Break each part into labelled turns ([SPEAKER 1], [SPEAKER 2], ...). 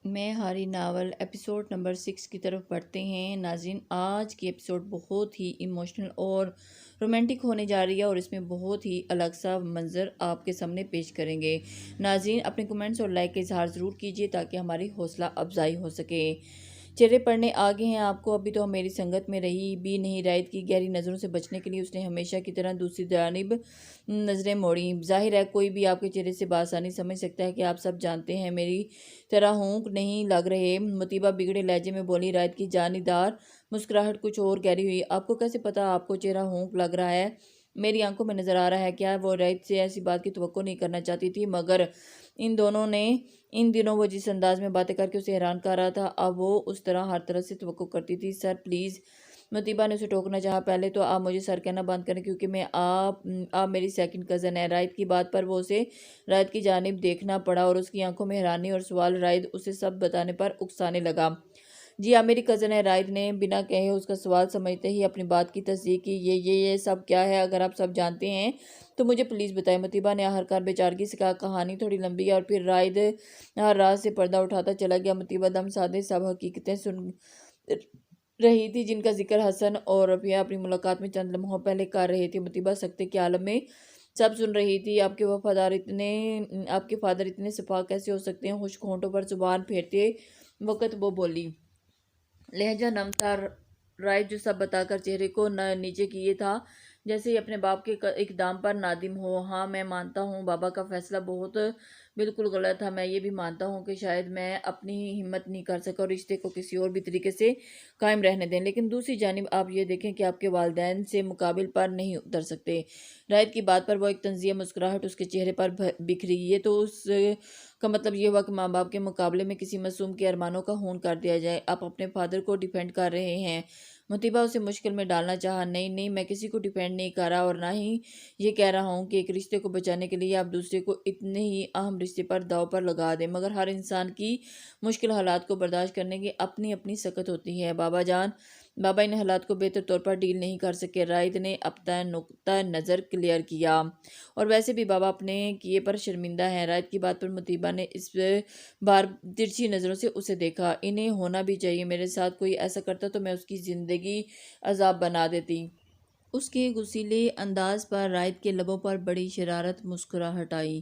[SPEAKER 1] میں ہاری novel episode number 6 کی طرف بڑھتے ہیں۔ ناظرین، آج کی ایپیسوڈ بہت ہی ایموشنل اور رومانٹک ہونے جا رہی ہے اور اس میں بہت ہی الگ سا منظر آپ کے سامنے پیش کریں گے۔ ناظرین، اپنے کمنٹس اور لائک کا اظہار ضرور کیجیے تاکہ ہماری حوصلہ افزائی ہو سکے۔ چہرے پڑھنے آگے ہیں آپ کو۔ ابھی تو میری سنگت میں رہی بھی نہیں رائد کی گہری نظروں سے بچنے کے لیے اس نے ہمیشہ کی طرح دوسری جانب نظریں موڑیں۔ ظاہر ہے کوئی بھی آپ کے چہرے سے بآسانی سمجھ سکتا ہے کہ آپ سب جانتے ہیں میری طرح ہونک نہیں لگ رہے۔ مطیبہ بگڑے لہجے میں بولی۔ رائد کی جانبدار مسکراہٹ کچھ اور گہری ہوئی۔ آپ کو کیسے پتا آپ کو چہرہ ہونک لگ رہا ہے؟ میری آنکھوں میں نظر آ رہا ہے کیا؟ وہ رائد سے ایسی بات کی توقع نہیں کرنا چاہتی تھی، مگر ان دنوں وہ جس انداز میں باتیں کر کے اسے حیران کر رہا تھا، اب وہ اس طرح ہر طرح سے توقع کرتی تھی۔ سر پلیز، مطیبہ نے اسے ٹوکنا چاہا۔ پہلے تو آپ مجھے سر کہنا بند کریں کیونکہ آپ میری سیکنڈ کزن ہے۔ رائد کی بات پر وہ اسے رائد کی جانب دیکھنا پڑا اور اس کی آنکھوں میں حیرانی اور سوال۔ رائد اسے سب بتانے پر اکسانے لگا۔ جی آپ میری کزن ہے۔ رائد نے بنا کہے اس کا سوال سمجھتے ہی اپنی بات کی تصدیق کی۔ یہ سب کیا ہے؟ اگر آپ سب جانتے ہیں تو مجھے پلیز بتائیں، مطیبہ نے آخرکار بیچارگی سے کہا۔ کہانی تھوڑی لمبی ہے اور پھر رائد ہر راز سے پردہ اٹھاتا چلا گیا۔ مطیبہ دم سادے سب حقیقتیں سن رہی تھی جن کا ذکر حسن اور رفیہ اپنی ملاقات میں چند لمحوں پہلے کر رہے تھے۔ مطیبہ سکتے کے عالم میں سب سن رہی تھی۔ آپ کے فادر اتنے شفاف کیسے ہو سکتے ہیں؟ خشک ہونٹوں پر زبان پھیرتے وقت وہ بولی۔ لہجہ نم تھا۔ رائد جو سب بتا کر چہرے کو نیچے کیے تھا جیسے ہی اپنے باپ کے اقدام پر نادم ہو۔ ہاں میں مانتا ہوں بابا کا فیصلہ بالکل غلط تھا۔ میں یہ بھی مانتا ہوں کہ شاید میں اپنی ہمت نہیں کر سکا اور رشتے کو کسی اور بھی طریقے سے قائم رہنے دیں، لیکن دوسری جانب آپ یہ دیکھیں کہ آپ کے والدین سے مقابل پر نہیں اتر سکتے۔ رائد کی بات پر وہ ایک طنزیہ مسکراہٹ اس کے چہرے پر بکھری۔ یہ تو اس کا مطلب یہ ہوا کہ ماں باپ کے مقابلے میں کسی معصوم کے ارمانوں کا خون کر دیا جائے۔ آپ اپنے فادر کو ڈیفینڈ کر رہے ہیں؟ مطیبہ اسے مشکل میں ڈالنا چاہا۔ نہیں، میں کسی کو ڈیفینڈ نہیں کر رہا اور نہ ہی یہ کہہ رہا ہوں کہ ایک رشتے کو بچانے کے لیے آپ دوسرے کو اتنے ہی اہم رشتے پر داؤ پر لگا دیں، مگر ہر انسان کی مشکل حالات کو برداشت کرنے کی اپنی سکت ہوتی ہے۔ بابا ان حالات کو بہتر طور پر ڈیل نہیں کر سکے۔ رائد نے اپنا نقطہ نظر کلیئر کیا۔ اور ویسے بھی بابا اپنے کیے پر شرمندہ ہیں۔ رائد کی بات پر مطیبہ نے اس بار ترچھی نظروں سے اسے دیکھا۔ انہیں ہونا بھی چاہیے، میرے ساتھ کوئی ایسا کرتا تو میں اس کی زندگی عذاب بنا دیتی۔ اس کے غصیلے انداز پر رائد کے لبوں پر بڑی شرارت مسکراہٹ آئی۔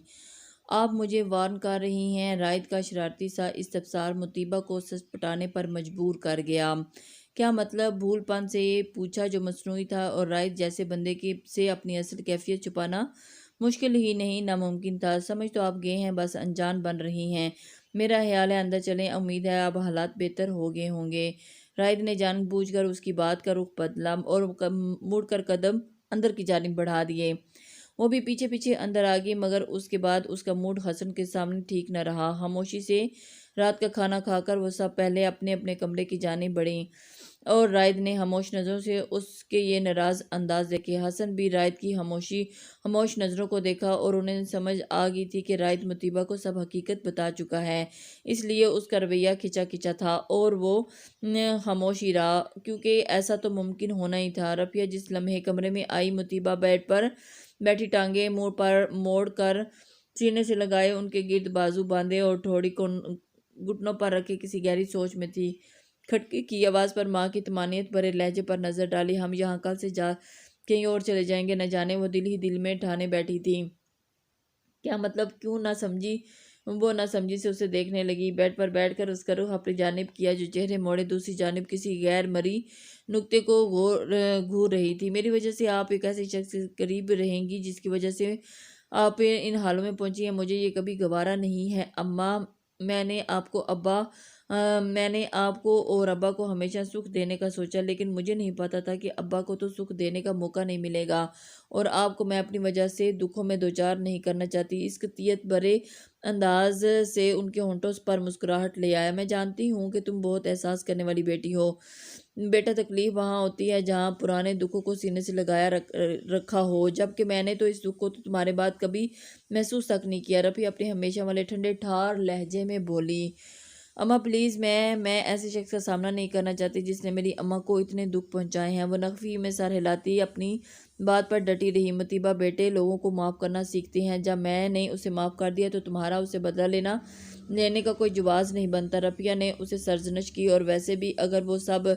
[SPEAKER 1] آپ مجھے وارن کر رہی ہیں؟ رائد کا شرارتی سا استفسار مطیبہ کو سچ پٹانے پر مجبور کر گیا۔ کیا مطلب؟ بھول پن سے پوچھا جو مصنوعی تھا، اور رائد جیسے بندے سے اپنی اصل کیفیت چھپانا مشکل ہی نہیں ناممکن تھا۔ سمجھ تو آپ گئے ہیں، بس انجان بن رہی ہیں۔ میرا خیال ہے اندر چلیں، امید ہے اب حالات بہتر ہو گئے ہوں گے۔ رائد نے جان بوجھ کر اس کی بات کا رخ بدلا اور مڑ کر قدم اندر کی جانب بڑھا دیے۔ وہ بھی پیچھے پیچھے اندر آگئی، مگر اس کے بعد اس کا موڈ حسن کے سامنے ٹھیک نہ رہا۔ خاموشی سے رات کا کھانا کھا کر وہ سب پہلے اپنے اپنے کمرے کی جانب بڑھیں اور رائد نے خاموش نظروں سے اس کے یہ ناراض انداز دیکھے۔ حسن بھی رائد کی خاموش نظروں کو دیکھا اور انہیں سمجھ آ گئی تھی کہ رائد مطیبہ کو سب حقیقت بتا چکا ہے، اس لیے اس کا رویہ کھچا کھچا تھا اور وہ خاموش ہی رہا، کیونکہ ایسا تو ممکن ہونا ہی تھا۔ رفیہ جس لمحے کمرے میں آئی، مطیبہ بیڈ پر بیٹھی ٹانگیں منہ پر موڑ کر سینے سے لگائے ان کے گرد بازو باندھے اور ٹھوڑی کو گھٹنوں پر رکھے کسی گہری سوچ میں تھی۔ کھٹکے کی آواز پر ماں کی طمانینت بھرے لہجے پر نظر ڈالی۔ ہم یہاں کل سے کہیں اور چلے جائیں گے، نہ جانے وہ دل ہی دل میں ٹھانے بیٹھی تھی۔ کیا مطلب؟ کیوں نہ سمجھی؟ وہ نہ سمجھی سے اسے دیکھنے لگی۔ بیڈ پر بیٹھ کر اس کا رخ اپنی جانب کیا جو چہرے موڑے دوسری جانب کسی غیر مرئی نقطے کو گھور رہی تھی۔ میری وجہ سے آپ ایک ایسے شخص کے قریب رہیں گی جس کی وجہ سے آپ ان حالوں میں پہنچی ہیں، مجھے یہ کبھی گوارا نہیں ہے اماں۔ میں نے آپ کو اور ابا کو ہمیشہ سکھ دینے کا سوچا، لیکن مجھے نہیں پتا تھا کہ ابا کو تو سکھ دینے کا موقع نہیں ملے گا، اور آپ کو میں اپنی وجہ سے دکھوں میں دوچار نہیں کرنا چاہتی۔ اس قطعیت بھرے انداز سے ان کے ہونٹوں پر مسکراہٹ لے آیا۔ میں جانتی ہوں کہ تم بہت احساس کرنے والی بیٹی ہو بیٹا، تکلیف وہاں ہوتی ہے جہاں پرانے دکھوں کو سینے سے لگایا رکھا ہو، جبکہ میں نے تو اس دکھ کو تمہارے بعد کبھی محسوس تک نہیں کیا۔ رفیع اپنے ہمیشہ والے ٹھنڈے ٹھار لہجے میں بولی۔ اماں پلیز، میں ایسے شخص کا سامنا نہیں کرنا چاہتی جس نے میری اماں کو اتنے دکھ پہنچائے ہیں۔ وہ نفی میں سر ہلاتی اپنی بات پر ڈٹی رہی۔ مطیبہ بیٹے لوگوں کو معاف کرنا سیکھتے ہیں، جب میں نے اسے معاف کر دیا تو تمہارا اسے بدلہ لینا لینے کا کوئی جواز نہیں بنتا۔ رفیہ نے اسے سرزنش کی، اور ویسے بھی اگر وہ سب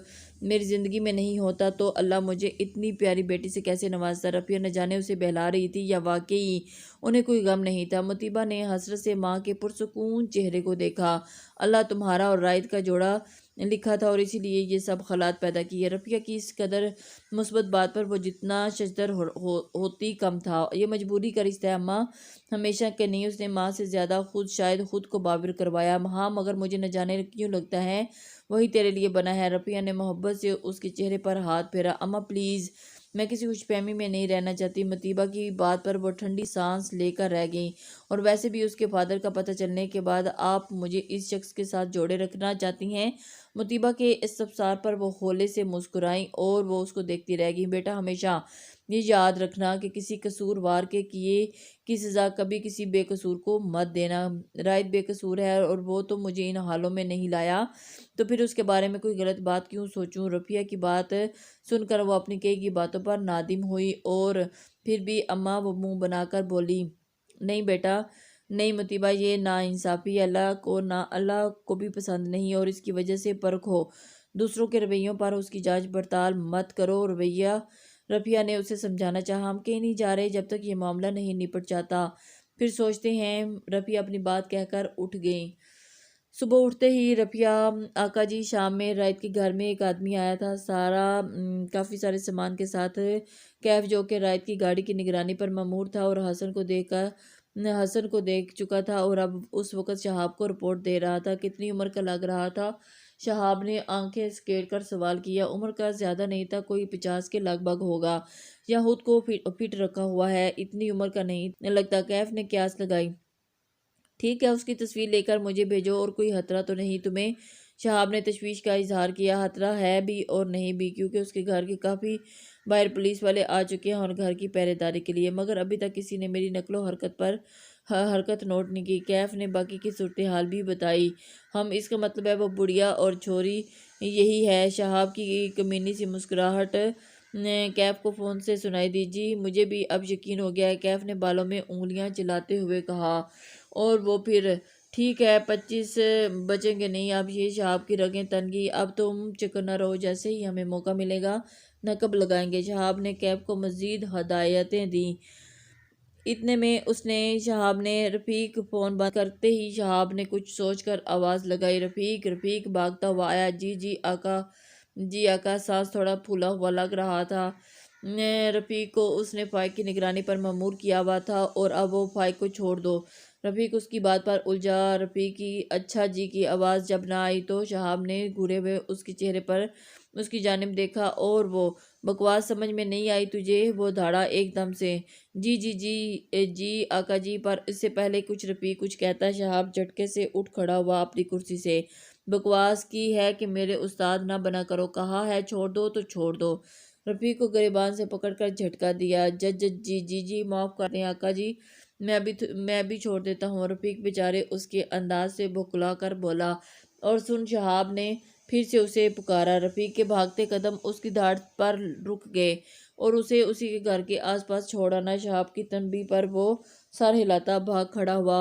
[SPEAKER 1] میری زندگی میں نہیں ہوتا تو اللہ مجھے اتنی پیاری بیٹی سے کیسے نوازتا۔ رفیہ نہ جانے اسے بہلا رہی تھی یا واقعی انہیں کوئی غم نہیں تھا۔ مطیبہ نے حسرت سے ماں کے پرسکون چہرے کو دیکھا۔ اللہ تمہارا اور رائد کا جوڑا لکھا تھا اور اسی لیے یہ سب خالات پیدا کی ہے۔ رفیہ کی اس قدر مثبت بات پر وہ جتنا ششدر ہوتی کم تھا۔ یہ مجبوری کا رشتہ ہے اماں، ہمیشہ کے نہیں۔ اس نے ماں سے زیادہ شاید خود کو بابر کروایا۔ ہاں مگر مجھے نہ جانے کیوں لگتا ہے وہی تیرے لیے بنا ہے۔ رفیہ نے محبت سے اس کے چہرے پر ہاتھ پھیرا۔ اماں پلیز، میں کسی خوش فہمی میں نہیں رہنا چاہتی۔ مطیبہ کی بات پر وہ ٹھنڈی سانس لے کر رہ گئیں۔ اور ویسے بھی اس کے فادر کا پتہ چلنے کے بعد آپ مجھے اس شخص کے ساتھ جوڑے رکھنا چاہتی ہیں؟ مطیبہ کے استفسار پر وہ ہولے سے مسکرائیں اور وہ اس کو دیکھتی رہ گئی۔ بیٹا ہمیشہ یہ یاد رکھنا کہ کسی قصوروار کے کیے کی سزا کبھی کسی بے قصور کو مت دینا۔ رائد بے قصور ہے اور وہ تو مجھے ان حالوں میں نہیں لایا، تو پھر اس کے بارے میں کوئی غلط بات کیوں سوچوں؟ رفیہ کی بات سن کر وہ اپنی کہی کی باتوں پر نادم ہوئی، اور پھر بھی اماں وہ منہ بنا کر بولی، نہیں بیٹا نہیں مطیبہ، یہ ناانصافی اللہ کو بھی پسند نہیں، اور اس کی وجہ سے پرکھو۔ دوسروں کے رویوں پر اس کی جانچ پڑتال مت کرو۔ رفیہ نے اسے سمجھانا چاہا، ہم کہیں نہیں جا رہے جب تک یہ معاملہ نہیں نپٹ جاتا، پھر سوچتے ہیں۔ رفیہ اپنی بات کہہ کر اٹھ گئیں۔ صبح اٹھتے ہی رفیہ آقا جی، شام میں رائد کے گھر میں ایک آدمی آیا تھا کافی سارے سامان کے ساتھ۔ کیف جو کہ رائد کی گاڑی کی نگرانی پر مامور تھا اور حسن کو دیکھ چکا تھا اور اب اس وقت شہاب کو رپورٹ دے رہا تھا۔ کتنی عمر کا لگ رہا تھا؟ شہاب نے آنکھیں سکیڑ کر سوال کیا۔ عمر کا زیادہ نہیں تھا، کوئی 50 کے لگ بھگ ہوگا، یا خود کو فٹ رکھا ہوا ہے، اتنی عمر کا نہیں لگتا۔ کیف نے قیاس لگائی۔ ٹھیک ہے، اس کی تصویر لے کر مجھے بھیجو، اور کوئی خطرہ تو نہیں تمہیں؟ شہاب نے تشویش کا اظہار کیا۔ خطرہ ہے بھی اور نہیں بھی، کیونکہ اس کے گھر کے کافی باہر پولیس والے آ چکے ہیں اور گھر کی پہرے داری کے لیے، مگر ابھی تک کسی نے میری نقل و حرکت نوٹ نہیں کی۔ کیف نے باقی کی صورتحال بھی بتائی۔ اس کا مطلب ہے وہ بڑھیا اور چھوری یہی ہے؟ شہاب کی کمینی سی مسکراہٹ کیف کو فون سے سنائی دی۔ جی مجھے بھی اب یقین ہو گیا ہے، کیف نے بالوں میں انگلیاں چلاتے ہوئے کہا۔ اور وہ پھر ٹھیک ہے، 25 بچیں گے نہیں اب یہ شہاب کی رگیں تن گئی۔ اب تم چکر نہ رہو، جیسے ہی ہمیں موقع ملے گا نقب لگائیں گے۔ شہاب نے کیف کو مزید ہدایتیں دیں۔ اتنے میں شہاب نے رفیق فون بند کرتے ہی شہاب نے کچھ سوچ کر آواز لگائی، رفیق بھاگتا ہوا آیا۔ جی آقا، سانس تھوڑا پھولا ہوا لگ رہا تھا رفیق کو۔ اس نے فائق کی نگرانی پر مامور کیا ہوا تھا اور اب وہ فائق کو چھوڑ دو۔ رفیق اس کی بات پر الجھا۔ رفیق کی اچھا جی کی آواز جب نہ آئی تو شہاب نے گھورے ہوئے اس کے چہرے پر اس کی جانب دیکھا۔ اور وہ بکواس سمجھ میں نہیں آئی تجھے؟ وہ دھاڑا ایک دم سے۔ جی آقا جی، پر اس سے پہلے رفیق کچھ کہتا شہاب جھٹکے سے اٹھ کھڑا ہوا اپنی کرسی سے۔ بکواس کی ہے کہ میرے استاد نہ بنا کرو، کہا ہے چھوڑ دو تو چھوڑ دو۔ رفیق کو گریبان سے پکڑ کر جھٹکا دیا۔ جی معاف کر دیں آقا جی، میں بھی چھوڑ دیتا ہوں۔ رفیق بیچارے اس کے انداز سے بھکلا کر بولا۔ اور سن، شہاب نے پھر سے اسے پکارا۔ رفیق کے بھاگتے قدم اس کی دھاڑ پر رک گئے اور اسے اسی کے گھر کے آس پاس چھوڑ آنا۔ شہاب کی تنبیہ پر وہ سر ہلاتا بھاگ کھڑا ہوا۔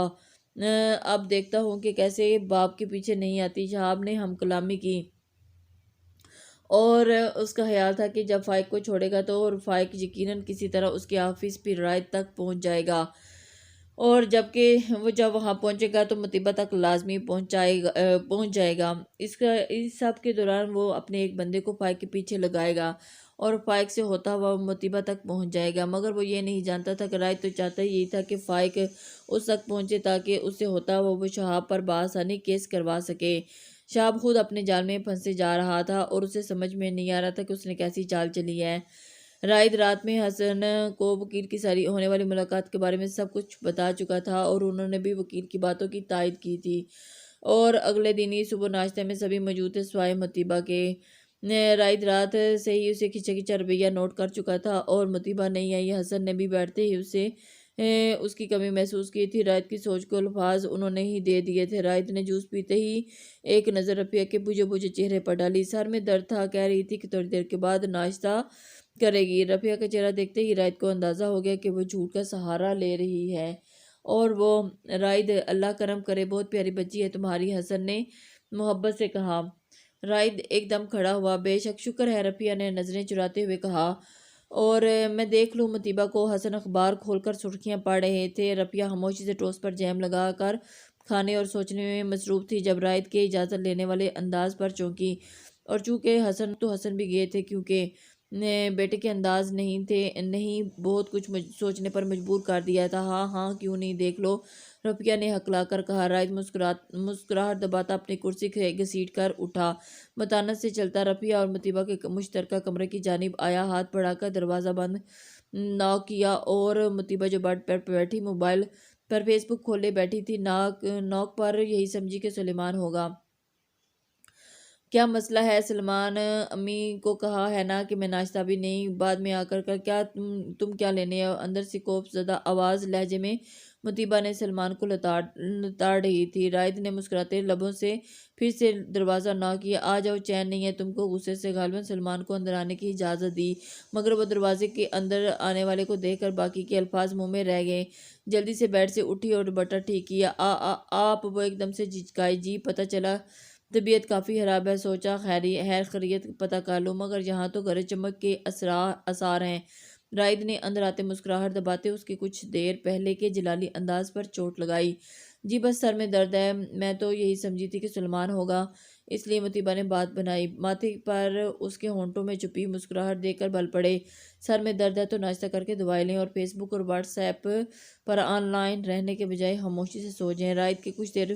[SPEAKER 1] اب دیکھتا ہوں کہ کیسے باپ کے پیچھے نہیں آتی۔ شہاب نے ہم کلامی کی اور اس کا خیال تھا کہ جب فائق کو چھوڑے گا تو فائق یقیناً کسی طرح اس کے آفس پھر رائد تک پہنچ جائے گا، اور جب وہاں پہنچے گا تو مطیبہ تک لازمی پہنچ جائے گا۔ اس سب کے دوران وہ اپنے ایک بندے کو فائق کے پیچھے لگائے گا اور فائق سے ہوتا ہوا مطیبہ تک پہنچ جائے گا، مگر وہ یہ نہیں جانتا تھا کہ رائد تو چاہتا یہی تھا کہ فائق اس تک پہنچے تاکہ اس سے ہوتا ہوا وہ شہاب پر بآسانی کیس کروا سکے۔ شہاب خود اپنے جال میں پھنسے جا رہا تھا اور اسے سمجھ میں نہیں آ رہا تھا کہ اس نے کیسی چال چلی ہے۔ رائد رات میں حسن کو وکیل کی ساری ہونے والی ملاقات کے بارے میں سب کچھ بتا چکا تھا اور انہوں نے بھی وکیل کی باتوں کی تائید کی تھی، اور اگلے دن ہی صبح ناشتے میں سبھی موجود تھے سوائے مطیبہ کے۔ رائد رات سے ہی اسے کھچا رویہ نوٹ کر چکا تھا اور مطیبہ نہیں آئی۔ حسن نے بھی بیٹھتے ہی اس کی کمی محسوس کی تھی۔ رائد کی سوچ کو الفاظ انہوں نے ہی دے دیے تھے۔ رائد نے جوس پیتے ہی ایک نظر رفیہ کے بجھے چہرے پر ڈالی۔ سر میں درد تھا، کہہ رہی تھی کہ تھوڑی دیر کے بعد ناشتہ کرے گی۔ رفیہ کا چہرہ دیکھتے ہی رائد کو اندازہ ہو گیا کہ وہ جھوٹ کا سہارا لے رہی ہے۔ اور وہ رائد اللہ کرم کرے، بہت پیاری بچی ہے تمہاری، حسن نے محبت سے کہا۔ رائد ایک دم کھڑا ہوا۔ بے شک شکر ہے، رفیہ نے نظریں چراتے ہوئے کہا۔ اور میں دیکھ لوں مطیبہ کو؟ حسن اخبار کھول کر سرخیاں پڑھ رہے تھے۔ رفیہ خاموشی سے ٹوسٹ پر جیم لگا کر کھانے اور سوچنے میں مصروف تھی جب رائد کے اجازت لینے والے انداز پر چونکی، اور چونکہ حسن بھی گئے تھے کیونکہ بیٹے کے انداز نہیں بہت کچھ سوچنے پر مجبور کر دیا تھا۔ ہاں ہاں کیوں نہیں، دیکھ لو، رفیہ نے ہکلا کر کہا۔ رائد مسکراہٹ دباتا اپنی کرسی گھسیٹ کر اٹھا، متانت سے چلتا رفیہ اور مطیبہ کے مشترکہ کمرے کی جانب آیا، ہاتھ بڑھا کر دروازہ بند ناک کیا، اور مطیبہ جو بیڈ پر بیٹھی موبائل پر فیس بک کھولے بیٹھی تھی، نوک پر یہی سمجھی کہ سلیمان ہوگا۔ کیا مسئلہ ہے سلمان؟ امی کو کہا ہے نا کہ میں ناشتہ بھی نہیں، بعد میں آ کر کیا تم کیا لینے آئے ہو؟ اندر سے خوف زدہ آواز لہجے میں مطیبہ نے سلمان کو لتاڑ رہی تھی۔ رائد نے مسکراتے لبوں سے پھر سے دروازہ ناک کیا۔ آ جاؤ، چین نہیں ہے تم کو؟ غصے سے غالباً سلمان کو اندر آنے کی اجازت دی، مگر وہ دروازے کے اندر آنے والے کو دیکھ کر باقی کے الفاظ منہ میں رہ گئے۔ جلدی سے بیڈ سے اٹھی اور دوپٹہ ٹھیک کیا۔ آپ وہ ایک دم سے جھجکائی۔ جی پتہ چلا طبیعت کافی خراب ہے، سوچا خیر خیریت پتہ کر لوں، مگر یہاں تو گرج چمک کے آثار ہیں۔ رائد نے اندر آتے مسکراہٹ دباتے اس کے کچھ دیر پہلے کے جلالی انداز پر چوٹ لگائی۔ جی بس سر میں درد ہے، میں تو یہی سمجھی تھی کہ سلمان ہوگا، اس لیے مطیبہ نے بات بنائی۔ ماتھے پر اس کے ہونٹوں میں چھپی مسکراہٹ دیکھ کر بل پڑے۔ سر میں درد ہے تو ناشتہ کر کے دوائی لیں، اور فیس بک اور what's app per on line رہنے کے بجائے خاموشی سے سو جائیں۔ رائد کے کچھ دیر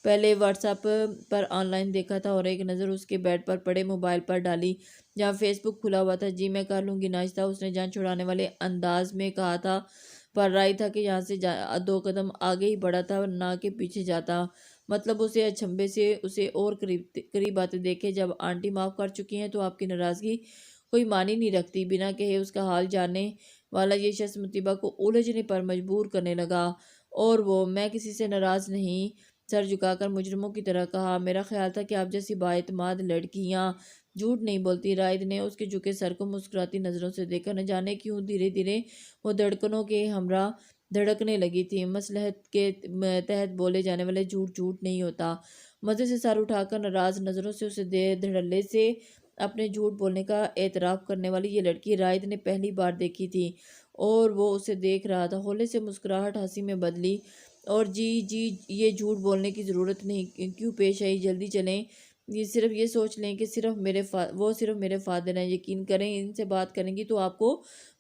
[SPEAKER 1] پہلے what's app per on line دیکھا تھا اور ایک نظر اس کے بیڈ پر پڑے موبائل پر ڈالی جہاں فیس بک کھلا ہوا تھا۔ جی میں کر لوں گی ناشتہ، اس نے جان چھڑانے والے انداز میں کہا تھا، پر رائے تھا کہ یہاں سے 2 قدم آگے ہی بڑھا تھا نہ کہ پیچھے جاتا۔ مطلب اسے اچنبھے سے اسے اور قریب آتے دیکھے۔ جب آنٹی معاف کر چکی ہیں تو آپ کی ناراضگی کوئی معنی نہیں رکھتی۔ بنا کہے اس کا حال جاننے والا یہ شخص مطیبہ کو الجھنے پر مجبور کرنے لگا، اور وہ میں کسی سے ناراض نہیں، سر جھکا کر مجرموں کی طرح کہا۔ میرا خیال تھا کہ آپ جیسی بااعتماد لڑکیاں جھوٹ نہیں بولتی۔ رائد نے اس کے جھکے سر کو مسکراتی نظروں سے دیکھا۔ نہ جانے کیوں دھیرے دھیرے وہ دھڑکنوں کے ہمراہ دھڑکنے لگی تھی۔ مصلحت کے تحت بولے جانے والے جھوٹ نہیں ہوتا۔ مزے سے سر اٹھا کر ناراض نظروں سے اسے دھڑلے سے اپنے جھوٹ بولنے کا اعتراف کرنے والی یہ لڑکی رائد نے پہلی بار دیکھی تھی، اور وہ اسے دیکھ رہا تھا۔ ہولے سے مسکراہٹ ہنسی میں بدلی، اور جی یہ جھوٹ بولنے کی ضرورت نہیں کیوں پیش آئی؟ جلدی چلیں، صرف یہ سوچ لیں کہ وہ صرف میرے فادر ہیں، یقین کریں ان سے بات کریں گی تو آپ کو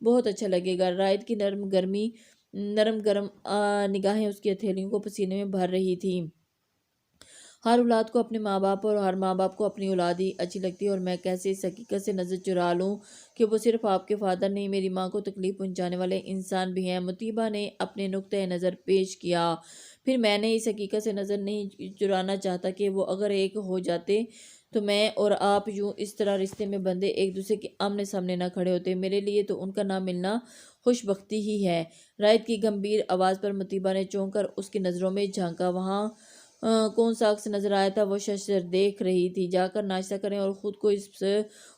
[SPEAKER 1] بہت اچھا لگے گا۔ رائد کی نرم گرم نگاہیں اس کی ہتھیلیوں کو پسینے میں بھر رہی تھیں۔ ہر اولاد کو اپنے ماں باپ اور ہر ماں باپ کو اپنی اولاد ہی اچھی لگتی ہے، اور میں کیسے اس حقیقت سے نظر چرا لوں کہ وہ صرف آپ کے فادر نہیں، میری ماں کو تکلیف پہنچانے والے انسان بھی ہیں۔ مطیبہ نے اپنے نقطۂ نظر پیش کیا۔ پھر میں نے اس حقیقت سے نظر نہیں چرانا چاہتا کہ وہ اگر ایک ہو جاتے تو میں اور آپ یوں اس طرح رشتے میں بندھے ایک دوسرے کے آمنے سامنے نہ کھڑے ہوتے۔ میرے لیے تو ان کا نہ ملنا خوش بختی ہی ہے۔ رائد کی گمبھیر آواز پر مطیبہ نے چونک کر اس کی نظروں میں جھانکا۔ وہاں کون سا عکس نظر آیا تھا وہ شش دیکھ رہی تھی۔ جا کر ناشتہ کریں اور خود کو اس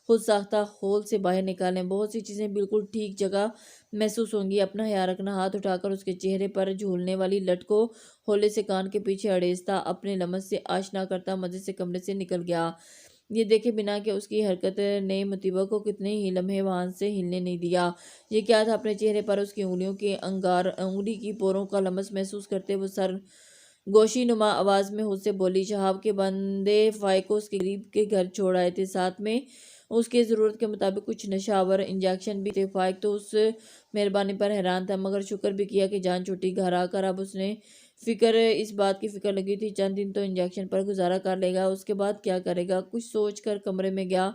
[SPEAKER 1] خود ساختہ خول سے باہر نکالیں، بہت سی چیزیں بالکل ٹھیک جگہ محسوس ہوں گی۔ اپنا خیال رکھنا۔ ہاتھ اٹھا کر اس کے چہرے پر جھولنے والی لٹ کو ہولے سے کان کے پیچھے اڑیستا اپنے لمس سے آشنا کرتا مزے سے کمرے سے نکل گیا، یہ دیکھے بنا کہ اس کی حرکت نے مطیبہ کو کتنے ہی لمحے وہاں سے ہلنے نہیں دیا۔ یہ کیا تھا؟ اپنے چہرے پر اس کی انگلیوں کے انگلی کی پوروں کا لمس محسوس کرتے وہ سر گوشی نما آواز میں خود سے بولی، شہاب کے بندے فائق کو اس کے قریب کے گھر چھوڑ آئے تھے، ساتھ میں اس کے ضرورت کے مطابق کچھ نشہ آور انجیکشن بھی تھے۔ فائق تو اس مہربانی پر حیران تھا، مگر شکر بھی کیا کہ جان چھوٹی۔ گھر آ کر اب اس بات کی فکر لگی تھی، چند دن تو انجیکشن پر گزارا کر لے گا، اس کے بعد کیا کرے گا؟ کچھ سوچ کر کمرے میں گیا،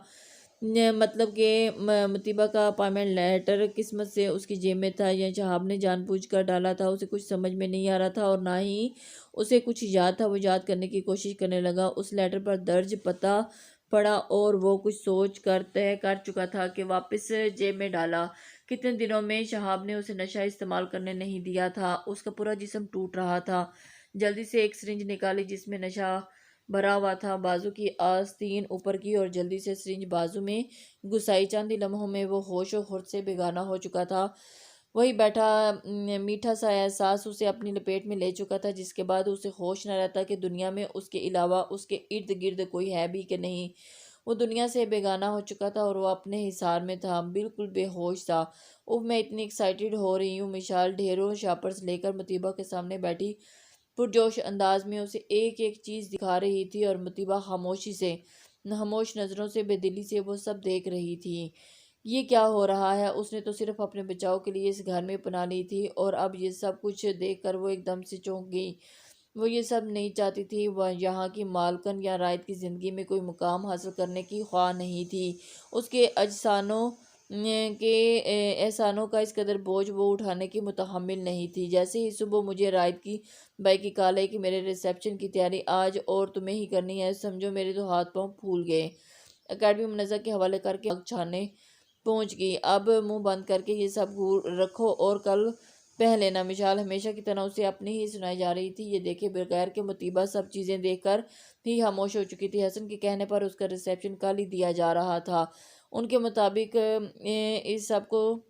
[SPEAKER 1] مطلب کہ مطیبہ کا اپائنٹمنٹ لیٹر قسمت سے اس کی جیب میں تھا، یا شہاب نے جان بوجھ کر ڈالا تھا؟ اسے کچھ سمجھ میں نہیں آ رہا تھا، اور نہ ہی اسے کچھ یاد تھا۔ وہ یاد کرنے کی کوشش کرنے لگا۔ اس لیٹر پر درج پتہ پڑھا، اور وہ کچھ سوچ کر طے کر چکا تھا کہ واپس جیب میں ڈالا۔ کتنے دنوں میں شہاب نے اسے نشہ استعمال کرنے نہیں دیا تھا۔ اس کا پورا جسم ٹوٹ رہا تھا۔ جلدی سے ایک سرنج نکالی جس میں نشہ بھرا ہوا تھا، بازو کی آستین اوپر کی، اور جلدی سے سرنج بازو میں گھسائی۔ چند ہی لمحوں میں وہ ہوش و خرد سے بیگانہ ہو چکا تھا۔ وہی بیٹھا میٹھا سا احساس اسے اپنی لپیٹ میں لے چکا تھا، جس کے بعد اسے ہوش نہ رہتا کہ دنیا میں اس کے علاوہ اس کے ارد گرد کوئی ہے بھی کہ نہیں۔ وہ دنیا سے بیگانہ ہو چکا تھا اور وہ اپنے حصار میں تھا، بالکل بے ہوش تھا۔ میں اتنی ایکسائٹیڈ ہو رہی ہوں۔ مشال ڈھیروں شاپرز لے کر مطیبہ کے سامنے بیٹھی پرجوش انداز میں اسے ایک ایک چیز دکھا رہی تھی، اور مطیبہ خاموش نظروں سے بے دلی سے وہ سب دیکھ رہی تھی۔ یہ کیا ہو رہا ہے؟ اس نے تو صرف اپنے بچاؤ کے لیے اس گھر میں پناہ لی تھی، اور اب یہ سب کچھ دیکھ کر وہ ایک دم سے چونک گئی۔ وہ یہ سب نہیں چاہتی تھی، وہ یہاں کی مالکن یا رائد کی زندگی میں کوئی مقام حاصل کرنے کی خواہ نہیں تھی۔ اس کے احسانوں کا اس قدر بوجھ وہ اٹھانے کی متحمل نہیں تھی۔ جیسے ہی صبح مجھے رائد کی بائی کی کال آئی کہ میرے ریسیپشن کی تیاری آج اور تمہیں ہی کرنی ہے، سمجھو میرے تو ہاتھ پاؤں پھول گئے۔ اکیڈمی منظر کے حوالے کر کے آگ چھانے پہنچ گئی۔ اب منہ بند کر کے یہ سب رکھو اور کل پہن لینا۔ مشال ہمیشہ کی طرح اسے اپنی ہی سنائی جا رہی تھی، یہ دیکھے بغیر کہ مطیبہ سب چیزیں دیکھ کر ہی خاموش ہو چکی تھی۔ حسن کے کہنے پر اس کا ریسیپشن کل ہی دیا جا رہا تھا۔ ان کے مطابق اس سب کو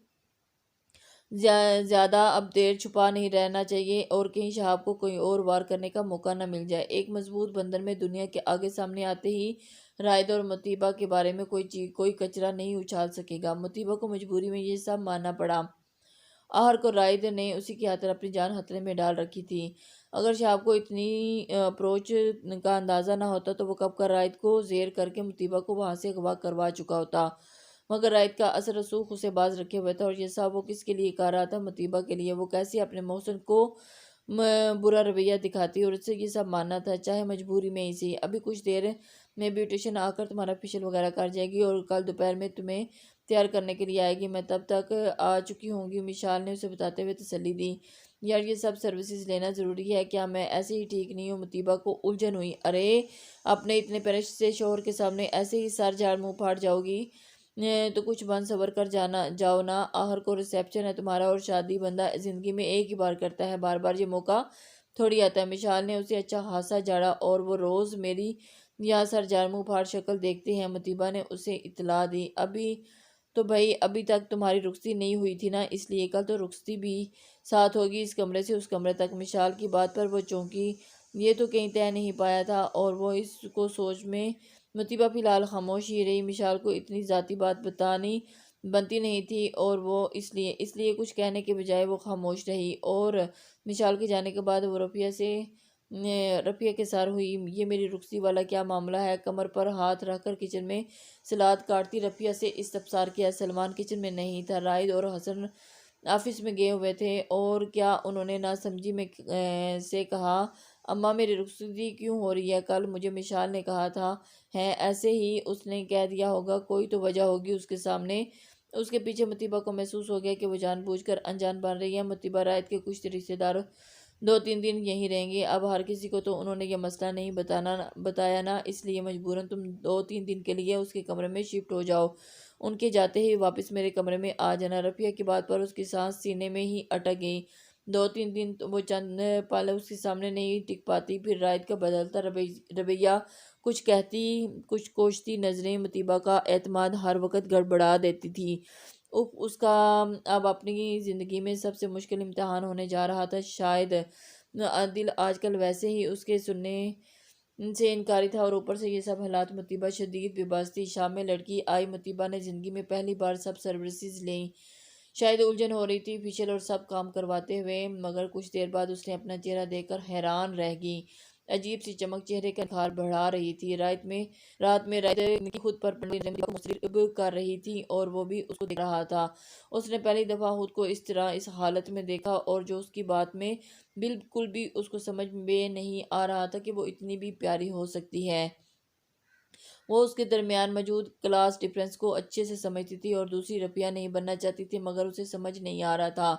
[SPEAKER 1] زیادہ اب دیر چھپا نہیں رہنا چاہیے، اور کہیں شہاب کو کوئی اور وار کرنے کا موقع نہ مل جائے۔ ایک مضبوط بندر میں دنیا کے آگے سامنے آتے ہی رائد اور مطیبہ کے بارے میں کوئی کچرا نہیں اچھال سکے گا۔ مطیبہ کو مجبوری میں یہ سب ماننا پڑا۔ آخر کو رائد نے اسی کی خاطر اپنی جان خطرے میں ڈال رکھی تھی۔ اگر شہاب کو اتنی اپروچ کا اندازہ نہ ہوتا تو وہ کب کا رائد کو زیر کر کے مطیبہ کو وہاں سے اغوا کروا چکا ہوتا، مگر رائد کا اثر رسوخ اسے باز رکھے ہوئے تھا، اور یہ سب وہ کس کے لیے کر رہا تھا؟ مطیبہ کے لیے۔ وہ کیسے اپنے محسن کو برا رویہ دکھاتی اور اسے یہ سب ماننا تھا، چاہے مجبوری میں ہی سی۔ ابھی کچھ دیر میں بیوٹیشن آ کر تمہارا فیشل وغیرہ کر جائے گی اور کل دوپہر میں تمہیں تیار کرنے کے لیے آئے گی، میں تب تک آ چکی ہوں گی، مشال نے اسے بتاتے ہوئے تسلی دی۔ یار یہ سب سروسز لینا ضروری ہے کیا؟ میں ایسے ہی ٹھیک نہیں ہوں؟ مطیبہ کو الجھن ہوئی۔ ارے اپنے اتنے پیارے سے شوہر کے سامنے ایسے ہی سر جھاڑ منہ پھاڑ جاؤ گی تو کچھ بن سور کر جاؤ نا۔ آخر کو ریسیپشن ہے تمہارا، اور شادی بندہ زندگی میں ایک ہی بار کرتا ہے، بار بار یہ موقع تھوڑی آتا ہے۔ مشال نے اسے اچھا خاصا جھاڑا، اور وہ روز میری یا سر جھاڑ منہ پھاڑ شکل دیکھتے ہیں۔ مطیبہ نے اسے اطلاع دی۔ ابھی تک تمہاری رخصتی نہیں ہوئی تھی نا، اس لیے کل تو رخصتی بھی ساتھ ہوگی، اس کمرے سے اس کمرے تک۔ مشال کی بات پر وہ چونکی، یہ تو کہیں طے نہیں پایا تھا، اور وہ اس کو سوچ میں مطیبہ فی الحال خاموش ہی رہی۔ مشال کو اتنی ذاتی بات بتانی بنتی نہیں تھی، اور وہ اس لیے کچھ کہنے کے بجائے وہ خاموش رہی۔ اور مشال کے جانے کے بعد وہ رفیہ کے سار ہوئی۔ یہ میری رخصتی والا کیا معاملہ ہے؟ کمر پر ہاتھ رکھ کر کچن میں سلاد کاٹتی رفیہ سے استفسار کیا۔ سلمان کچن میں نہیں تھا، رائد اور حسن آفس میں گئے ہوئے تھے۔ اور کیا انہوں نے ناسمجھی میں سے کہا، اماں میری رخصتی کیوں ہو رہی ہے کل؟ مجھے مشال نے کہا تھا ہے، ایسے ہی اس نے کہہ دیا ہوگا، کوئی تو وجہ ہوگی اس کے سامنے۔ اس کے پیچھے مطیبہ کو محسوس ہو گیا کہ وہ جان بوجھ کر انجان بن رہی ہے۔ مطیبہ رائد کے کچھ رشتے دار 2-3 دن یہیں رہیں گے، اب ہر کسی کو تو انہوں نے یہ مسئلہ نہیں بتایا نا، اس لیے مجبوراً تم 2-3 دن کے لیے اس کے کمرے میں شفٹ ہو جاؤ، ان کے جاتے ہی واپس میرے کمرے میں آ جانا۔ رفیہ کی بات پر اس کی سانس سینے میں ہی اٹک گئی۔ 2-3 دن وہ چند پل اس کے سامنے نہیں ٹک پاتی، پھر رائد کا بدلتا رویہ، کچھ کہتی کچھ کوشتی نظریں مطیبہ کا اعتماد ہر وقت گڑبڑا دیتی تھی۔ اس کا اب اپنی زندگی میں سب سے مشکل امتحان ہونے جا رہا تھا۔ شاید دل آج کل ویسے ہی اس کے سننے سے انکاری تھا، اور اوپر سے یہ سب حالات۔ مطیبہ شدید بے بس تھی۔ شام میں لڑکی آئی، مطیبہ نے زندگی میں پہلی بار سب سروسز لیں۔ شاید الجھن ہو رہی تھی فیشل اور سب کام کرواتے ہوئے، مگر کچھ دیر بعد اس نے اپنا چہرہ دیکھ کر حیران رہ گئی۔ عجیب سی چمک چہرے کا نکھار بڑھا رہی تھی۔ رات میں رائد کی خود پر پڑنے مطیبہ کو مسترب کر رہی تھی، اور وہ بھی اس کو دیکھ رہا تھا۔ اس نے پہلی دفعہ خود کو اس طرح اس حالت میں دیکھا، اور جو اس کی بات میں بالکل بھی اس کو سمجھ میں نہیں آ رہا تھا کہ وہ اتنی بھی پیاری ہو سکتی ہے۔ وہ اس کے درمیان موجود کلاس ڈفرینس کو اچھے سے سمجھتی تھی، اور دوسری رفیہ نہیں بننا چاہتی تھی، مگر اسے سمجھ نہیں آ رہا تھا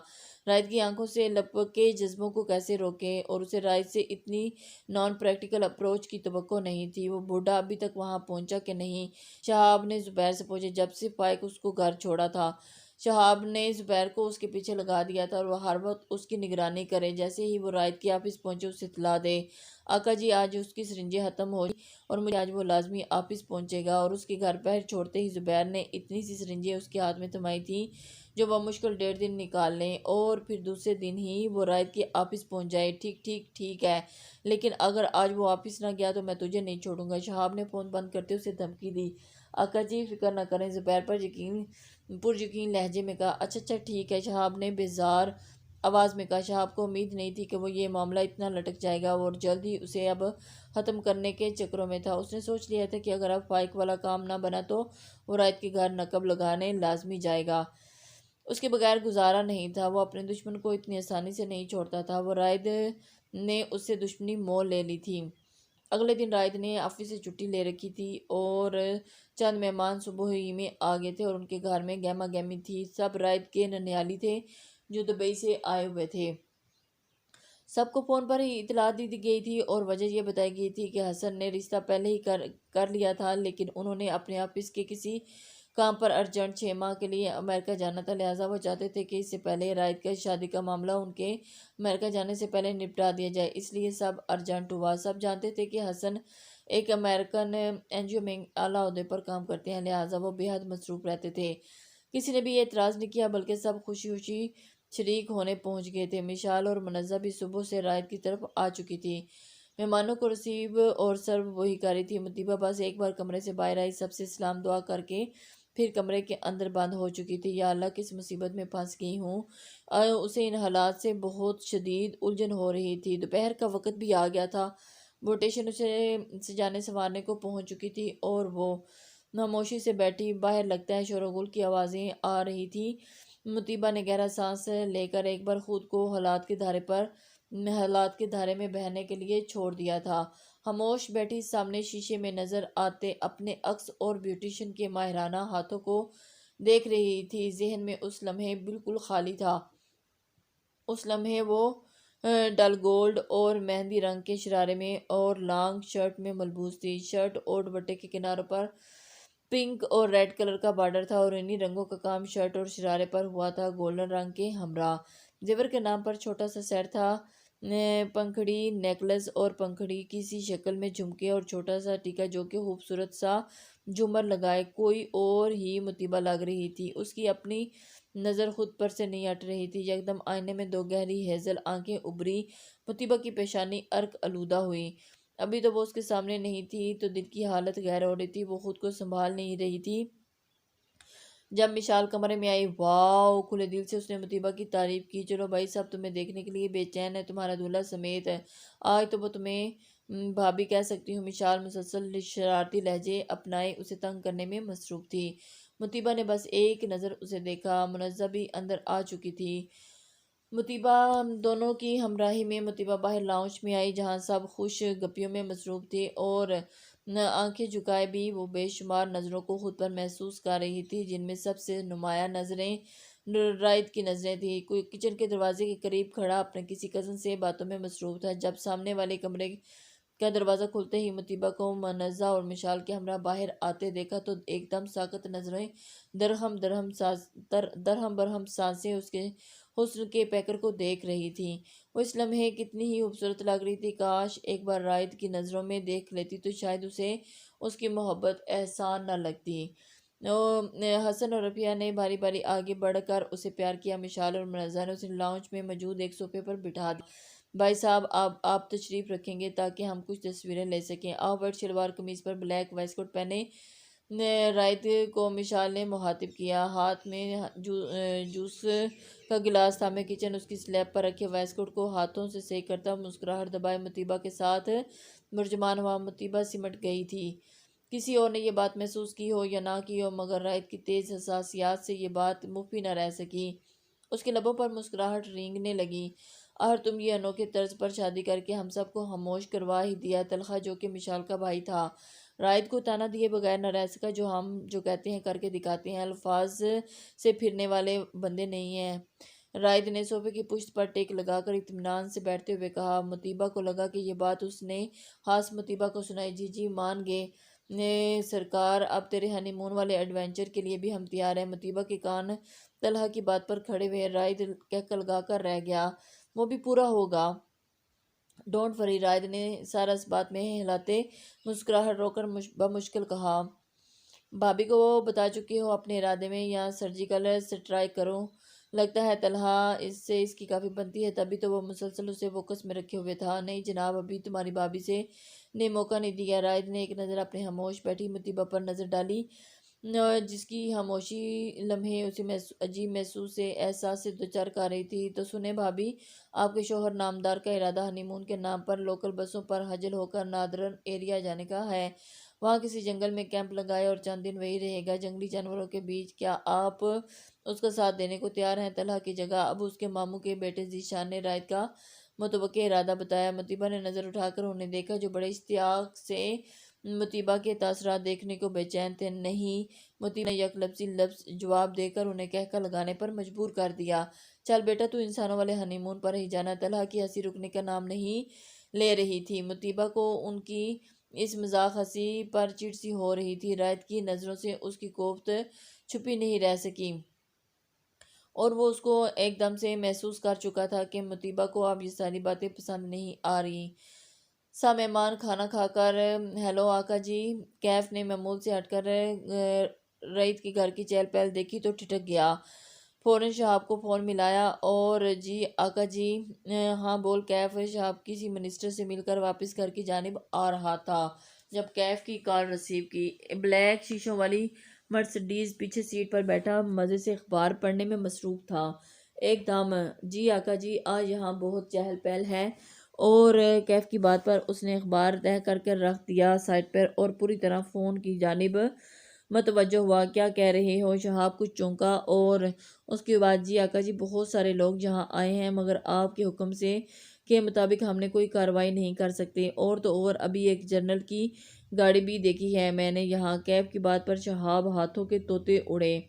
[SPEAKER 1] رائد کی آنکھوں سے لپکے جذبوں کو کیسے روکے، اور اسے رائد سے اتنی نان پریکٹیکل اپروچ کی توقع نہیں تھی۔ وہ بوڑھا ابھی تک وہاں پہنچا کہ نہیں؟ شہاب نے زبیر سے پوچھا۔ جب سے فائق اس کو گھر چھوڑا تھا، شہاب نے زبیر کو اس کے پیچھے لگا دیا تھا، اور وہ ہر وقت اس کی نگرانی کرے، جیسے ہی وہ رائد کے آفس پہنچے اسے اطلاع دے، آقا جی آج اس کی سرنجیں ختم ہو اور مجھے آج وہ لازمی آفس پہنچے گا۔ اور اس کے گھر پیر چھوڑتے ہی زبیر نے اتنی سی سرنجیں اس کے ہاتھ میں تھمائی تھیں جو وہ مشکل 1.5 دن نکال لیں اور پھر دوسرے دن ہی وہ رائد کے آفس پہنچ جائے۔ ٹھیک ٹھیک ٹھیک ہے، لیکن اگر آج وہ آفس نہ گیا تو میں تجھے نہیں چھوڑوں گا۔ شہاب نے فون بند کرتے اسے دھمکی دی۔ آقا جی فکر نہ کریں، زبیر پر یقین لہجے میں کہا۔ اچھا اچھا ٹھیک ہے، شہاب نے بیزار آواز میں کہا۔ شہاب کو امید نہیں تھی کہ وہ یہ معاملہ اتنا لٹک جائے گا اور جلد ہی اسے اب ختم کرنے کے چکروں میں تھا۔ اس نے سوچ لیا تھا کہ اگر اب فائق والا کام نہ بنا تو وہ رائد کے گھر نقب لگانے لازمی جائے گا۔ اس کے بغیر گزارا نہیں تھا، وہ اپنے دشمن کو اتنی آسانی سے نہیں چھوڑتا تھا۔ وہ رائد نے اس سے دشمنی مول لے لی تھی۔ اگلے دن رائد نے آفس سے چھٹی لے رکھی تھی اور چند مہمان صبح ہی میں آ گئے تھے اور ان کے گھر میں گہما گہمی تھی۔ سب رائد کے ننیالی تھے جو دبئی سے آئے ہوئے تھے۔ سب کو فون پر ہی اطلاع دی گئی تھی اور وجہ یہ بتائی گئی تھی کہ حسن نے رشتہ پہلے ہی کر لیا تھا، لیکن انہوں نے اپنے آفس کے کسی کام پر ارجنٹ 6 ماہ کے لیے امریکہ جانا تھا، لہٰذا وہ چاہتے تھے کہ اس سے پہلے رائد کا شادی کا معاملہ ان کے امریکہ جانے سے پہلے نپٹا دیا جائے، اس لیے سب ارجنٹ ہوا۔ سب جانتے تھے کہ حسن ایک امریکن NGO میں اعلیٰ عہدے پر کام کرتے ہیں، لہٰذا وہ بے حد مصروف رہتے تھے۔ کسی نے بھی یہ اعتراض نہیں کیا بلکہ سب خوشی خوشی شریک ہونے پہنچ گئے تھے۔ مشال اور منزہ بھی صبح سے رائد کی طرف آ چکی تھی۔ مہمانوں کو رسیو اور سرو وہی کر رہی تھی۔ مطیبہ بس ایک بار کمرے سے باہر آئی، سب سے سلام دعا کر کے پھر کمرے کے اندر بند ہو چکی تھی۔ یا اللہ کس مصیبت میں پھنس گئی ہوں۔ اسے ان حالات سے بہت شدید الجھن ہو رہی تھی۔ دوپہر کا وقت بھی آ گیا تھا، وہ اسٹیشن اسے سجانے سنوارنے کو پہنچ چکی تھی اور وہ خاموشی سے بیٹھی۔ باہر لگتا ہے شور و غل کی آوازیں آ رہی تھی۔ مطیبہ نے گہرا سانس لے کر ایک بار خود کو حالات کے دھارے میں بہنے کے لیے چھوڑ دیا تھا۔ خاموش بیٹھی سامنے شیشے میں نظر آتے اپنے عکس اور بیوٹیشین کے ماہرانہ ہاتھوں کو دیکھ رہی تھی۔ ذہن میں اس لمحے بالکل خالی تھا۔ اس لمحے وہ ڈل گولڈ اور مہندی رنگ کے شرارے میں اور لانگ شرٹ میں ملبوس تھی۔ شرٹ اور دوپٹے کے کناروں پر پنک اور ریڈ کلر کا بارڈر تھا اور انہی رنگوں کا کام شرٹ اور شرارے پر ہوا تھا گولڈن رنگ کے ہمراہ۔ زیور کے نام پر چھوٹا سا سیٹ تھا، پنکھڑی نیکلس اور پنکھڑی کی سی شکل میں جھمکے اور چھوٹا سا ٹیکا جو کہ خوبصورت سا جھومر لگائے کوئی اور ہی مطیبہ لگ رہی تھی۔ اس کی اپنی نظر خود پر سے نہیں ہٹ رہی تھی۔ یکدم آئینے میں دو گہری ہیزل آنکھیں ابھری، مطیبہ کی پیشانی عرق آلودہ ہوئی۔ ابھی تو وہ اس کے سامنے نہیں تھی تو دل کی حالت غیر ہو رہی تھی، وہ خود کو سنبھال نہیں رہی تھی۔ جب مشال کمرے میں آئی، واو، کھلے دل سے اس نے مطیبہ کی تعریف کی۔ چلو بھائی، سب تمہیں دیکھنے کے لیے بے چین ہے، تمہارا دولہا سمیت ہے۔ آج تو وہ تمہیں بھابی کہہ سکتی ہوں۔ مشال مسلسل شرارتی لہجے اپنائے اسے تنگ کرنے میں مصروف تھی۔ مطیبہ نے بس ایک نظر اسے دیکھا۔ منزہ بھی اندر آ چکی تھی مطیبہ دونوں کی ہمراہی میں۔ مطیبہ باہر لاؤنج میں آئی جہاں سب خوش گپیوں میں مصروف تھے اور آنکھیں جھکائے بھی وہ بے شمار نظروں کو خود پر محسوس کر رہی تھی، جن میں سب سے نمایاں نظریں رائد کی نظریں تھیں۔ کوئی کچن کے دروازے کے قریب کھڑا اپنے کسی کزن سے باتوں میں مصروف تھا۔ جب سامنے والے کمرے کا دروازہ کھلتے ہی مطیبہ کو منزہ اور مشال کے ہمراہ باہر آتے دیکھا تو ایک دم ساکت نظریں، درہم برہم سانسیں اس کے حسن کے پیکر کو دیکھ رہی تھیں۔ وہ اس لمحے کتنی ہی خوبصورت لگ رہی تھی۔ کاش ایک بار رائد کی نظروں میں دیکھ لیتی تو شاید اسے اس کی محبت احسان نہ لگتی۔ حسن اور رفیہ نے باری باری آگے بڑھ کر اسے پیار کیا۔ مشال اور منزہ نے اسے لاؤنج میں موجود ایک صوفے پر بٹھا دیا۔ بھائی صاحب، آپ تشریف رکھیں گے تاکہ ہم کچھ تصویریں لے سکیں۔ آؤ۔ وائٹ شلوار قمیض پر بلیک وائسٹ کوٹ پہنے رائد کو مشال نے مخاطب کیا۔ ہاتھ میں جوس کا گلاس تھا۔ میں کچن اس کی سلیب پر رکھے وائسٹ کوٹ کو ہاتھوں سے سیک کرتا مسکراہٹ دبائے مطیبہ کے ساتھ ترجمان ہوا۔ مطیبہ سمٹ گئی تھی۔ کسی اور نے یہ بات محسوس کی ہو یا نہ کی ہو، مگر رائد کی تیز حساسیات سے یہ بات مخفی نہ رہ سکی۔ اس کے لبوں پر مسکراہٹ رینگنے لگی۔ آخر تم یہ انوکھے طرز پر شادی کر کے ہم سب کو خاموش کروا ہی دیا۔ طلحہ جو کہ مشال کا بھائی تھا، رائد کو طعنہ دیے بغیر نہ رہ سکا۔ ہم جو کہتے ہیں کر کے دکھاتے ہیں، الفاظ سے پھرنے والے بندے نہیں ہیں۔ رائد نے صوفے کی پشت پر ٹیک لگا کر اطمینان سے بیٹھتے ہوئے کہا۔ مطیبہ کو لگا کہ یہ بات اس نے خاص مطیبہ کو سنائی۔ جی جی مان گئے سرکار، اب تیرے ہنی مون والے ایڈونچر کے لیے بھی ہم تیار ہیں۔ مطیبہ کے کان طلحہ کی بات پر کھڑے ہوئے۔ رائد کہکہ لگا کر رہ گیا۔ وہ بھی پورا ہوگا، ڈونٹ وری۔ رائد نے سر اس بات میں ہلاتے مسکراہٹ روک کر بمشکل کہا۔ بھابھی کو وہ بتا چکی ہو اپنے ارادے میں، یا سرجیکل سٹرائک کرو؟ لگتا ہے طلحہ اس سے اس کی کافی بنتی ہے، تبھی تو وہ مسلسل اسے فوکس میں رکھے ہوئے تھا۔ نہیں جناب، ابھی تمہاری بھابھی سے نے موقع نہیں دیا۔ رائد نے ایک نظر اپنے خاموش بیٹھی مطیبہ پر نظر ڈالی، جس کی خاموشی لمحے اسے عجیب محسوس سے احساس سے دوچار کر رہی تھی۔ تو سنیں بھابھی، آپ کے شوہر نامدار کا ارادہ ہنی مون کے نام پر لوکل بسوں پر حجل ہو کر نادرن ایریا جانے کا ہے۔ وہاں کسی جنگل میں کیمپ لگائے اور چند دن وہی رہے گا، جنگلی جانوروں کے بیچ۔ کیا آپ اس کا ساتھ دینے کو تیار ہیں؟ طلحہ کی جگہ اب اس کے ماموں کے بیٹے ذیشان نے رائد کا متوقع ارادہ بتایا۔ مطیبہ نے نظر اٹھا کر انہیں دیکھا، جو بڑے اشتیاق سے مطیبہ کے تاثرات دیکھنے کو بے چین تھے۔ نہیں، مطیبہ نے یک لفظ جواب دے کر انہیں قہقہ لگانے پر مجبور کر دیا۔ چل بیٹا، تو انسانوں والے ہنی مون پر ہی جانا۔ طلحہ کی ہنسی رکنے کا نام نہیں لے رہی تھی۔ مطیبہ کو ان کی اس مذاق ہنسی پر چڑ سی ہو رہی تھی۔ رائد کی نظروں سے اس کی کوفت چھپی نہیں رہ سکی، اور وہ اس کو ایک دم سے محسوس کر چکا تھا کہ مطیبہ کو اب یہ ساری باتیں پسند نہیں آ رہی۔ سا مہمان کھانا کھا کر ہیلو آقا جی، کیف نے معمول سے ہٹ کر رائد کے گھر کی چہل پہل دیکھی تو ٹھٹک گیا۔ فوراً شہاب کو فون ملایا اور جی آقا جی، ہاں بول کیف۔ شہاب کسی منسٹر سے مل کر واپس گھر کی جانب آ رہا تھا جب کیف کی کال ریسیو کی۔ بلیک شیشوں والی مرسڈیز پیچھے سیٹ پر بیٹھا مزے سے اخبار پڑھنے میں مصروف تھا۔ ایک دم جی آقا جی، آج یہاں بہت چہل پہل ہے۔ اور کیف کی بات پر اس نے اخبار تہہ کر کے رکھ دیا سائٹ پر اور پوری طرح فون کی جانب متوجہ ہوا۔ کیا کہہ رہے ہو؟ شہاب کچھ چونکا اور اس کے بعد جی آقا جی، بہت سارے لوگ یہاں آئے ہیں، مگر آپ کے حکم سے کے مطابق ہم نے کوئی کارروائی نہیں کر سکتے۔ اور تو اور ابھی ایک جنرل کی گاڑی بھی دیکھی ہے میں نے یہاں۔ کیف کی بات پر شہاب ہاتھوں کے طوطے اڑے۔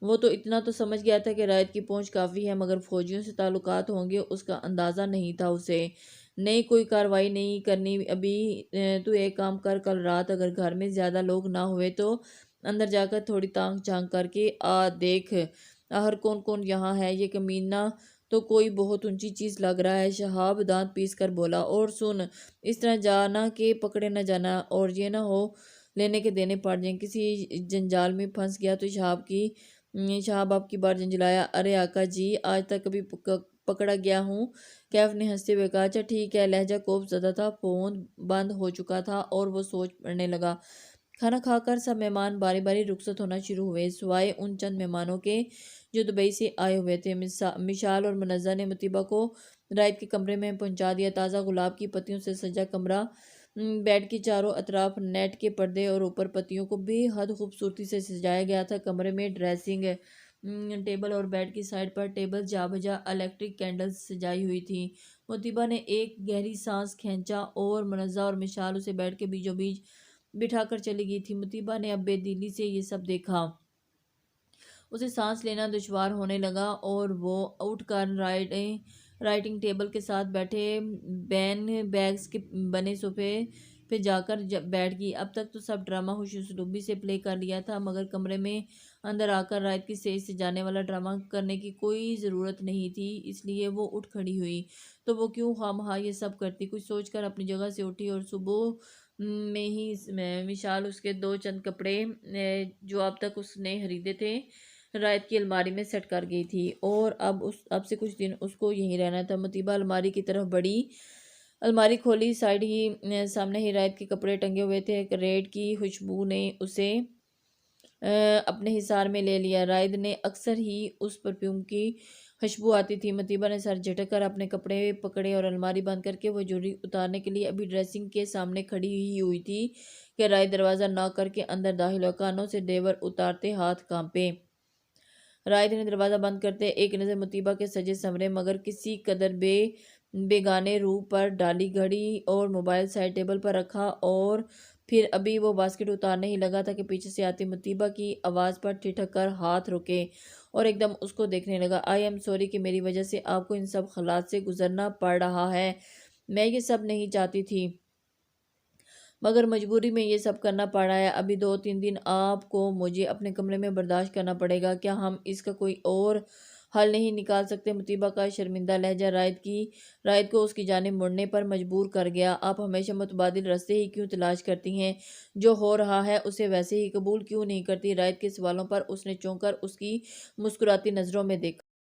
[SPEAKER 1] وہ تو اتنا تو سمجھ گیا تھا کہ رائد کی پہنچ کافی ہے، مگر فوجیوں سے تعلقات ہوں گے اس کا اندازہ نہیں تھا اسے۔ نہیں، کوئی کارروائی نہیں کرنی ابھی۔ تو ایک کام کر، کل رات اگر گھر میں زیادہ لوگ نہ ہوئے تو اندر جا کر تھوڑی تانگ جھانک کر کے دیکھ آخر کون کون یہاں ہے۔ یہ کمینہ تو کوئی بہت اونچی چیز لگ رہا ہے۔ شہاب دانت پیس کر بولا۔ اور سن، اس طرح جانا کہ پکڑے نہ جانا، اور یہ نہ ہو لینے کے دینے پڑ جائیں۔ کسی جنجال میں پھنس گیا تو شہاب آپ کی بار جنجلایا۔ ارے آقا جی، آج تک کبھی پکڑا گیا ہوں؟ کیف نے ہنستے ہوئے کہا۔ اچھا ٹھیک ہے۔ لہجہ کوف زدہ تھا۔ فون بند ہو چکا تھا اور وہ سوچ پڑنے لگا۔ کھانا کھا کر سب مہمان باری باری رخصت ہونا شروع ہوئے، سوائے ان چند مہمانوں کے جو دبئی سے آئے ہوئے تھے۔ مشال اور منزہ نے مطیبہ کو رائد کے کمرے میں پہنچا دیا۔ تازہ گلاب کی پتیوں سے سجا کمرہ، بیڈ کے چاروں اطراف نیٹ کے پردے اور اوپر پتیوں کو بے حد خوبصورتی سے سجایا گیا تھا۔ کمرے میں ڈریسنگ ٹیبل اور بیڈ کی سائڈ پر ٹیبل جا بجا الیکٹرک کینڈلز سجائی ہوئی تھی۔ مطیبہ نے ایک گہری سانس کھینچا اور منزہ اور مشال اسے بیڈ کے بیچوں بیچ بٹھا کر چلی گئی تھی۔ مطیبہ نے اب بے دلی سے یہ سب دیکھا، اسے سانس لینا دشوار ہونے لگا اور وہ اٹھ کر رائٹنگ ٹیبل کے ساتھ بیٹھے بین بیگز کے بنے صوفے پہ جا کر بیٹھ گئی۔ اب تک تو سب ڈرامہ خوش اسلوبی سے پلے کر لیا تھا، مگر کمرے میں اندر آ کر رائد کی سیج سے جانے والا ڈرامہ کرنے کی کوئی ضرورت نہیں تھی، اس لیے وہ اٹھ کھڑی ہوئی۔ تو وہ کیوں خواہ مخواہ یہ سب کرتی؟ کچھ سوچ کر اپنی جگہ سے اٹھی اور صبح میں ہی مشال اس کے دو چند کپڑے جو اب تک اس نے خریدے تھے رائد کی الماری میں سیٹ کر گئی تھی، اور اب سے کچھ دن اس کو یہیں رہنا تھا۔ مطیبہ الماری کی طرف بڑھی، الماری کھولی، سامنے ہی رائد کے کپڑے ٹنگے ہوئے تھے۔ ریڈ کی خوشبو نے اسے اپنے حصار میں لے لیا۔ رائد نے اکثر ہی اس پرفیوم کی خوشبو آتی تھی۔ مطیبہ نے سر جھٹک کر اپنے کپڑے پکڑے اور الماری بند کر کے وہ جوڑی اتارنے کے لیے ابھی ڈریسنگ کے سامنے کھڑی ہی ہوئی تھی کہ رائد دروازہ ناک کر کے اندر داخل ہوا، کانوں سے ڈیور اتارتے ہاتھ کانپے۔ رائد نے دروازہ بند کرتے ایک نظر مطیبہ کے سجے سنورے مگر کسی قدر بیگانے روح پر ڈالی، گھڑی اور موبائل سائڈ ٹیبل پر رکھا، اور پھر ابھی وہ باسکٹ اتارنے ہی لگا تھا کہ پیچھے سے آتی مطیبہ کی آواز پر ٹھٹک کر ہاتھ روکے اور ایک دم اس کو دیکھنے لگا۔ آئی ایم سوری کہ میری وجہ سے آپ کو ان سب خالات سے گزرنا پڑ رہا ہے۔ میں یہ سب نہیں چاہتی تھی، مگر مجبوری میں یہ سب کرنا پڑ رہا ہے۔ ابھی 2-3 دن آپ کو مجھے اپنے کمرے میں برداشت کرنا پڑے گا۔ کیا ہم اس کا کوئی اور حل نہیں نکال سکتے۔ مطیبہ کا شرمندہ لہجہ راحت کو اس کی جانب مڑنے پر مجبور کر گیا۔ آپ ہمیشہ متبادل راستے ہی کیوں تلاش کرتی ہیں؟ جو ہو رہا ہے اسے ویسے ہی قبول کیوں نہیں کرتی؟ راحت کے سوالوں پر اس نے چونک کر اس کی مسکراتی نظروں میں دیکھا۔